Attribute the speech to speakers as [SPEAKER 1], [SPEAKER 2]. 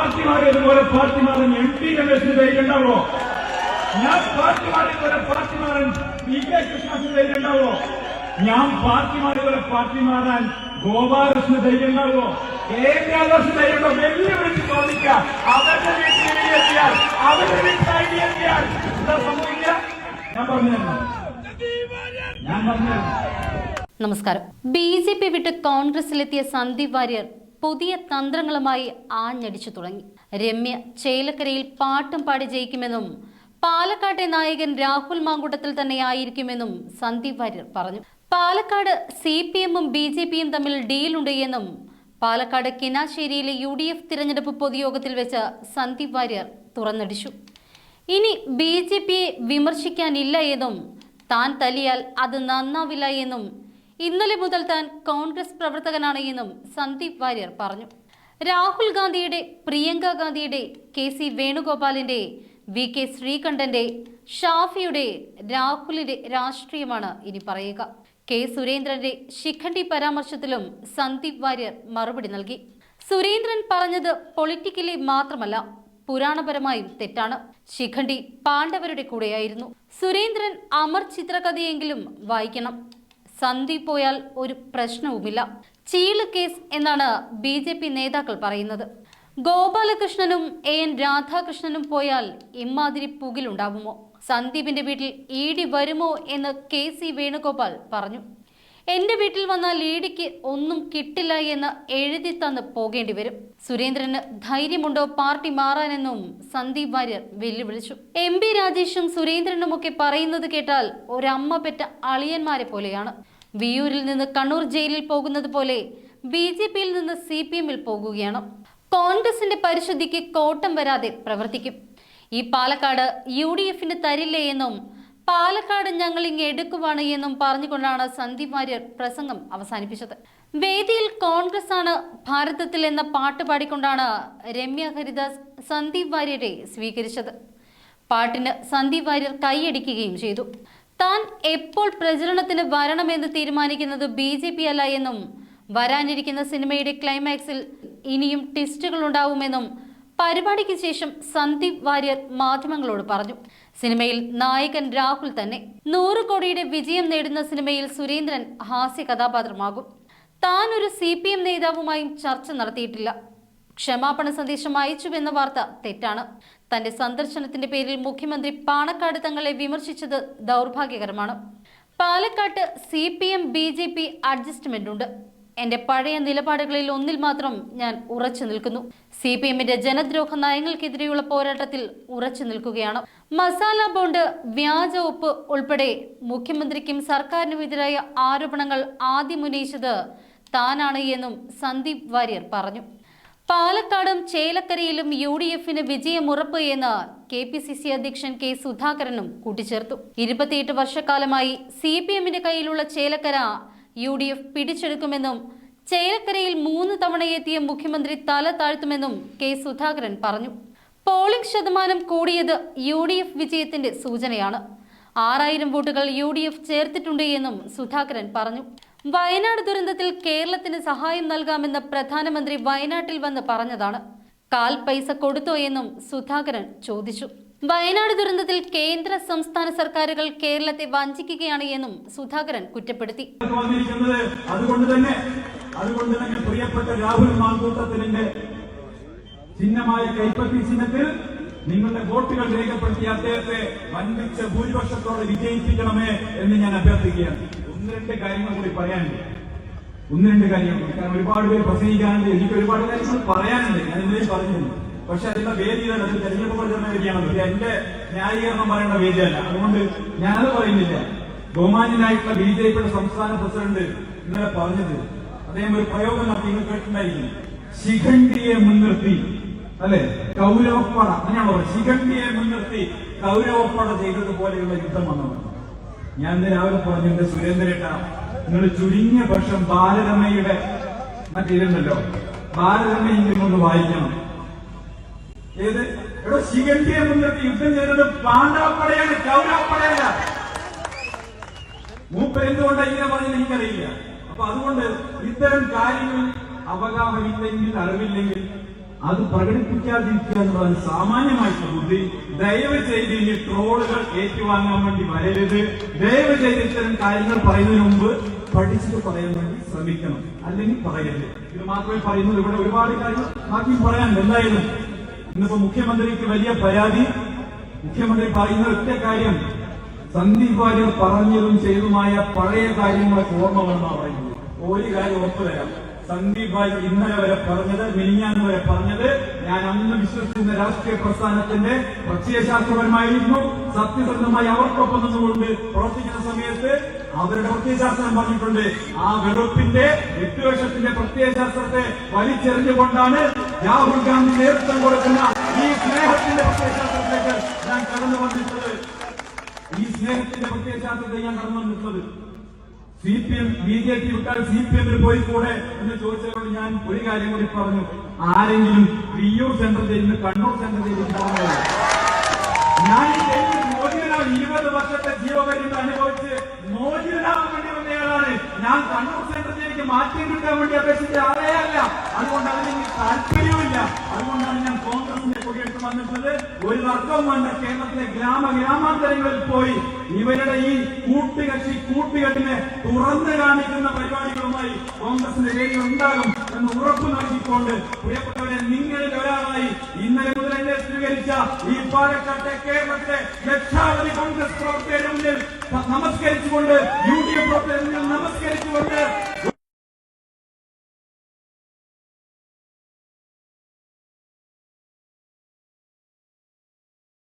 [SPEAKER 1] Party മാറിയതുപോലെ party മാറാൻ MP രമേശിന് ധൈര്യം ഉണ്ടാവോ? ഞാൻ പാർട്ടി മാറിയതുപോലെ പാർട്ടി മാറാൻ PK കൃഷ്ണന് ധൈര്യം ഉണ്ടാവോ? ഞാൻ പാർട്ടി മാറിയതുപോലെ പാർട്ടി മാറാൻ ഗോപാലകൃഷ്ണന് ധൈര്യം ഉണ്ടാവോ? KM ധൈര്യം ഉണ്ടോ? വെല്ലുവിളിച്ച് ചോദിക്കാം. അവരുടെ വീട്ടിലെത്തിയാൽ അവരുടെ വീട്ടിലെത്തിയാൽ എന്താ സംഭവിക്കുക? ഞാൻ പറഞ്ഞു.
[SPEAKER 2] നമസ്കാരം. BJP വിട്ട് കോൺഗ്രസിലെത്തിയ സന്ദീപ് വാര്യർ പുതിയ തന്ത്രങ്ങളുമായി ആഞ്ഞടിച്ചു തുടങ്ങി. രമ്യ ചേലക്കരയിൽ പാട്ടും പാടി ജയിക്കുമെന്നും പാലക്കാട്ടെ നായകൻ രാഹുൽ മാങ്കൂട്ടത്തിൽ തന്നെയായിരിക്കുമെന്നും സന്ദീപ് വാര്യർ പറഞ്ഞു. പാലക്കാട് CPM-ഉം BJP-യും തമ്മിൽ ഡീലുണ്ട് എന്നും പാലക്കാട് കിനാശ്ശേരിയിലെ UDF തിരഞ്ഞെടുപ്പ് പൊതുയോഗത്തിൽ വെച്ച് സന്ദീപ് വാര്യർ തുറന്നടിച്ചു. ഇനി BJP-യെ വിമർശിക്കാനില്ല എന്നും താൻ തല്ലിയാൽ അത് നന്നാവില്ല എന്നും ഇന്നലെ മുതൽ താൻ കോൺഗ്രസ് പ്രവർത്തകനാണ് എന്നും സന്ദീപ് വാര്യർ പറഞ്ഞു. രാഹുൽ ഗാന്ധിയുടെ, പ്രിയങ്ക ഗാന്ധിയുടെ, KC വേണുഗോപാലിന്റെ, VK ശ്രീകണ്ഠന്റെ, ഷാഫിയുടെ, രാഹുലിന്റെ രാഷ്ട്രീയമാണ് ഇനി പറയുക. K സുരേന്ദ്രന്റെ ശിഖണ്ഡി പരാമർശത്തിലും സന്ദീപ് വാര്യർ മറുപടി നൽകി. സുരേന്ദ്രൻ പറഞ്ഞത് പൊളിറ്റിക്കലി മാത്രമല്ല, പുരാണപരമായും തെറ്റാണ്. ശിഖണ്ഡി പാണ്ഡവരുടെ കൂടെയായിരുന്നു. സുരേന്ദ്രൻ അമർ ചിത്രകഥയെങ്കിലും വായിക്കണം. സന്ദീപ് പോയാൽ ഒരു പ്രശ്നവുമില്ല. ചീള് കേസ് എന്നാണ് BJP നേതാക്കൾ പറയുന്നത്. ഗോപാലകൃഷ്ണനും AN രാധാകൃഷ്ണനും പോയാൽ ഇമ്മാതിരി പുകിലുണ്ടാവുമോ? സന്ദീപിന്റെ വീട്ടിൽ ED വരുമോ എന്ന് KC വേണുഗോപാൽ പറഞ്ഞു. എന്റെ വീട്ടിൽ വന്നാൽ EDക്ക് ഒന്നും കിട്ടില്ല എന്ന് എഴുതി തന്ന് പോകേണ്ടി വരും. സുരേന്ദ്രന് ധൈര്യമുണ്ടോ പാർട്ടി മാറാനെന്നും സന്ദീപ് വാര്യർ വെല്ലുവിളിച്ചു. MP രാജേഷും സുരേന്ദ്രനുമൊക്കെ പറയുന്നത് കേട്ടാൽ ഒരമ്മ പെറ്റ അളിയന്മാരെ പോലെയാണ്. വിയൂരിൽ നിന്ന് കണ്ണൂർ ജയിലിൽ പോകുന്നത് പോലെ BJP-യിൽ നിന്ന് CPM-ൽ പോകുകയാണ്. കോൺഗ്രസിന്റെ പരിശുദ്ധിക്ക് കോട്ടം വരാതെ പ്രവർത്തിക്കും. ഈ പാലക്കാട് UDF-ന് തരില്ലേ എന്നും പാലക്കാട് ഞങ്ങൾ ഇങ്ങ് എടുക്കുവാണ് എന്നും പറഞ്ഞുകൊണ്ടാണ് സന്ദീപ് വാര്യർ പ്രസംഗം അവസാനിപ്പിച്ചത്. വേദിയിൽ കോൺഗ്രസ് ആണ് ഭാരതത്തിൽ എന്ന പാട്ട് പാടിക്കൊണ്ടാണ് രമ്യ ഹരിദാസ് സന്ദീപ് വാര്യരെ സ്വീകരിച്ചത്. പാട്ടിന് സന്ദീപ് വാര്യർ കൈയടിക്കുകയും ചെയ്തു. താൻ എപ്പോൾ പ്രചരണത്തിന് വരണമെന്ന് തീരുമാനിക്കുന്നത് BJP അല്ല എന്നും വരാനിരിക്കുന്ന സിനിമയുടെ ക്ലൈമാക്സിൽ ഇനിയും ട്വിസ്റ്റുകൾ ഉണ്ടാവുമെന്നും പരിപാടിക്ക് ശേഷം സന്ദീപ് വാര്യർ മാധ്യമങ്ങളോട് പറഞ്ഞു. സിനിമയിൽ നായകൻ രാഹുൽ തന്നെ. 100 കോടിയുടെ വിജയം നേടുന്ന സിനിമയിൽ സുരേന്ദ്രൻ ഹാസ്യ കഥാപാത്രമാകും. താൻ ഒരു CPM നേതാവുമായും ചർച്ച നടത്തിയിട്ടില്ല. ക്ഷമാപണ സന്ദേശം അയച്ചുവെന്ന വാർത്ത തെറ്റാണ്. തന്റെ സന്ദർശനത്തിന്റെ പേരിൽ മുഖ്യമന്ത്രി പാണക്കാട് തങ്ങളെ വിമർശിച്ചത് ദൗർഭാഗ്യകരമാണ്. പാലക്കാട്ട് CPM BJP അഡ്ജസ്റ്റ്മെന്റ് ഉണ്ട്. എന്റെ പഴയ നിലപാടുകളിൽ ഒന്നിൽ മാത്രം ഞാൻ ഉറച്ചു നിൽക്കുന്നു. CPM-ന്റെ ജനദ്രോഹ നയങ്ങൾക്കെതിരെയുള്ള പോരാട്ടത്തിൽ ഉറച്ചു നിൽക്കുകയാണ്. മസാല ബോണ്ട്, വ്യാജ ഒപ്പ് ഉൾപ്പെടെ മുഖ്യമന്ത്രിക്കും സർക്കാരിനുമെതിരായ ആരോപണങ്ങൾ ആദ്യം ഉന്നയിച്ചത് താനാണ് എന്നും സന്ദീപ് വാര്യർ പറഞ്ഞു. പാലക്കാടും ചേലക്കരയിലും UDF-ന് വിജയമുറപ്പ് എന്ന് KPCC അധ്യക്ഷൻ K സുധാകരനും കൂട്ടിച്ചേർത്തു. 28 വർഷക്കാലമായി CPM-ന്റെ കയ്യിലുള്ള ചേലക്കര UDF പിടിച്ചെടുക്കുമെന്നും ചേലക്കരയിൽ 3 തവണ എത്തിയ മുഖ്യമന്ത്രി തല താഴ്ത്തുമെന്നും K സുധാകരൻ പറഞ്ഞു. പോളിംഗ് ശതമാനം കൂടിയത് UDF വിജയത്തിന്റെ സൂചനയാണ്. 6000 വോട്ടുകൾ UDF ചേർത്തിട്ടുണ്ട് എന്നും സുധാകരൻ പറഞ്ഞു. വയനാട് ദുരന്തത്തിൽ കേരളത്തിന് സഹായം നൽകാമെന്ന് പ്രധാനമന്ത്രി വയനാട്ടിൽ വന്ന് പറഞ്ഞതാണ്. കാൽ പൈസ കൊടുത്തോ എന്നും സുധാകരൻ ചോദിച്ചു. വയനാട് ദുരന്തത്തിൽ കേന്ദ്ര സംസ്ഥാന സർക്കാരുകൾ കേരളത്തെ വഞ്ചിക്കുകയാണ് എന്നും സുധാകരൻ കുറ്റപ്പെടുത്തി.
[SPEAKER 1] അതുകൊണ്ട് തന്നെ പ്രിയപ്പെട്ട രാഹുൽ മാങ്കൂട്ടത്തിന്റെ ചിഹ്നമായ കൈപ്പത്തി ചിഹ്നത്തിൽ നിങ്ങളുടെ വോട്ടുകൾ രേഖപ്പെടുത്തിയ അദ്ദേഹത്തെ വൻപിച്ച ഭൂരിപക്ഷത്തോടെ വിജയിപ്പിക്കണമേ എന്ന് ഞാൻ അഭ്യർത്ഥിക്കുകയാണ്. 1-2 കാര്യങ്ങൾ കൂടി പറയാനുണ്ട്. 1-2 കാര്യങ്ങൾ, കാരണം ഒരുപാട് പേര് പ്രസംഗിക്കാനുണ്ട്. എനിക്ക് ഒരുപാട് കാര്യങ്ങൾ പറയാനുണ്ട്. ഞാൻ ഇന്നലെയും പറഞ്ഞിരുന്നു. പക്ഷെ അതിന്റെ വേദിയാണ്, അത് തെരഞ്ഞെടുപ്പ് പ്രചരണ വേദിയാണല്ലോ. എന്റെ ന്യായീകരണം പറയേണ്ട വേദിയല്ല. അതുകൊണ്ട് ഞാനത് പറയുന്നില്ല. ബഹുമാന്യനായിട്ടുള്ള BJP-യുടെ സംസ്ഥാന പ്രസിഡന്റ് ഇന്നലെ പറഞ്ഞത്, അദ്ദേഹം ഒരു പ്രയോഗം നടത്തി, നിങ്ങൾ കേട്ടിട്ടുണ്ടായിരിക്കും. ശിഖണ്ഡിയെ മുൻനിർത്തി, അല്ലെ, കൗരവപ്പട, അങ്ങനെയാണോ പറയുന്നത്, ശിഖണ്ഡിയെ മുൻനിർത്തി കൗരവപ്പട ചെയ്തതുപോലെയുള്ള യുദ്ധം വന്നതാണ്. ഞാൻ ഇന്ന് രാവിലെ പറഞ്ഞിട്ടുണ്ട്, സുരേന്ദ്രേട്ട, നിങ്ങൾ ചുരുങ്ങിയ പക്ഷം ബാലരമയുടെ മറ്റേതുണ്ടല്ലോ, ബാലരമയെങ്കിലും ഒന്ന് വായിക്കണം. ഏത് ഇവിടെ ശിഖണ്ഡിയെ മുൻനിർത്തി യുദ്ധം ചെയ്തത് പാണ്ഡവപ്പടയാണ്, കൗരവപ്പടയല്ല. മൂപ്പരെന്തുകൊണ്ടാണ് ഇങ്ങനെ പറഞ്ഞത് എനിക്കറിയില്ല. അപ്പൊ അതുകൊണ്ട് ഇത്തരം കാര്യങ്ങൾ അവഗാഹമില്ലെങ്കിൽ, അറിവില്ലെങ്കിൽ അത് പ്രകടിപ്പിക്കാതിരിക്കുക എന്നുള്ളതാണ് സാമാന്യമായിട്ടുള്ള ബുദ്ധി. ദയവ് ചെയ്ത് ഇനി ട്രോളുകൾ ഏറ്റുവാങ്ങാൻ വേണ്ടി വരരുത്. ദയവ് ചെയ്ത് ഇത്തരം കാര്യങ്ങൾ പറയുന്നതിന് മുമ്പ് പഠിച്ചിട്ട് പറയാൻ വേണ്ടി ശ്രമിക്കണം, അല്ലെങ്കിൽ പറയരുത്. ഇത് മാത്രമേ പറയുന്നുള്ളൂ. ഇവിടെ ഒരുപാട് കാര്യങ്ങൾ ബാക്കിയും പറയാനുണ്ട്. എന്തായാലും ഇന്നിപ്പോ മുഖ്യമന്ത്രിക്ക് വലിയ പരാതി. മുഖ്യമന്ത്രി പറയുന്ന ഒറ്റ കാര്യം, സന്ദീപ് വാര്യർ പറഞ്ഞതും ചെയ്തതുമായ പഴയ കാര്യങ്ങളൊക്കെ ഓർമ്മ വേണമെന്നാണ് പറയുന്നത്. ഒരു കാര്യം ഉറപ്പു തരാം, സന്ദീപ് വാര്യർ ഇന്നലെ വരെ പറഞ്ഞത്, മിനിഞ്ഞാന്ന് വരെ പറഞ്ഞത്, ഞാൻ അന്ന് വിശ്വസിക്കുന്ന രാഷ്ട്രീയ പ്രസ്ഥാനത്തിന്റെ പ്രത്യയശാസ്ത്രപരമായിരുന്നു. സത്യസന്ധമായി അവർക്കൊപ്പം നിന്നുകൊണ്ട് പ്രവർത്തിക്കുന്ന സമയത്ത് അവരുടെ പ്രത്യയശാസ്ത്രം പറഞ്ഞിട്ടുണ്ട്. ആ വെറുപ്പിന്റെ വിദ്വേഷത്തിന്റെ പ്രത്യയശാസ്ത്രത്തെ വലിച്ചെറിഞ്ഞുകൊണ്ടാണ് രാഹുൽ ഗാന്ധി നേതൃത്വം കൊടുക്കുന്ന ഈ സ്നേഹത്തിന്റെ പ്രത്യയശാസ്ത്രത്തിലേക്ക് ഞാൻ കടന്നു വന്നിട്ടുള്ളത്. ഈ സ്നേഹത്തിന്റെ പ്രത്യയശാസ്ത്രത്തെ ഞാൻ കടന്നു വന്നിട്ടുള്ളത്. CPM BJP വിട്ടാൽ CPM പോയി കൂടെ എന്ന് ചോദിച്ചതോട് ഞാൻ ഒരു കാര്യം കൂടി പറഞ്ഞു. ആരെങ്കിലും വിയ്യൂർ സെൻട്രൽ ജയിലിൽ കണ്ണൂർ സെൻട്രൽ ജയിലിൽ പോകുന്നത് ഞാൻ ഈ ജയിലിൽ മോചിതനാണ്. 20 വർഷത്തെ ജീവപര്യന്തം അനുഭവിച്ച് മോചിതനാകാൻ വേണ്ടി വന്നയാളാണ് ഞാൻ. കണ്ണൂർ സെൻട്രൽ ജയിലിലേക്ക് മാറ്റം കിട്ടാൻ വേണ്ടി അപേക്ഷിച്ച ആളേ അല്ല. അതുകൊണ്ട് അതിന് താല്പര്യവുമില്ല. അതുകൊണ്ടാണ് ഞാൻ കോൺഗ്രസിന്റെ കൊടിയെടുത്ത് വന്നിട്ടുള്ളത്. ഒരു തർക്കവും വേണ്ട. കേരളത്തിലെ ഗ്രാമാന്തരങ്ങളിൽ പോയി ഇവരുടെ ഈ കൂട്ടുകെട്ടിനെ തുറന്നു കാണിക്കുന്ന പരിപാടികളുമായി കോൺഗ്രസിന്റെ വേദി ഉണ്ടാകും എന്ന് ഉറപ്പു നൽകിക്കൊണ്ട്, പ്രിയപ്പെട്ടവരെ, നിങ്ങളിൽ ഒരാളായി ഇന്നലെ മുതൽ എന്നെ സ്വീകരിച്ച ഈ പാലക്കാട്ടെ കേരളത്തിലെ ലക്ഷാവധി കോൺഗ്രസ് പ്രവർത്തകരുടെ മുന്നിൽ നമസ്കരിച്ചുകൊണ്ട്, UDF പ്രവർത്തകരുടെ മുന്നിൽ നമസ്കരിച്ചുകൊണ്ട്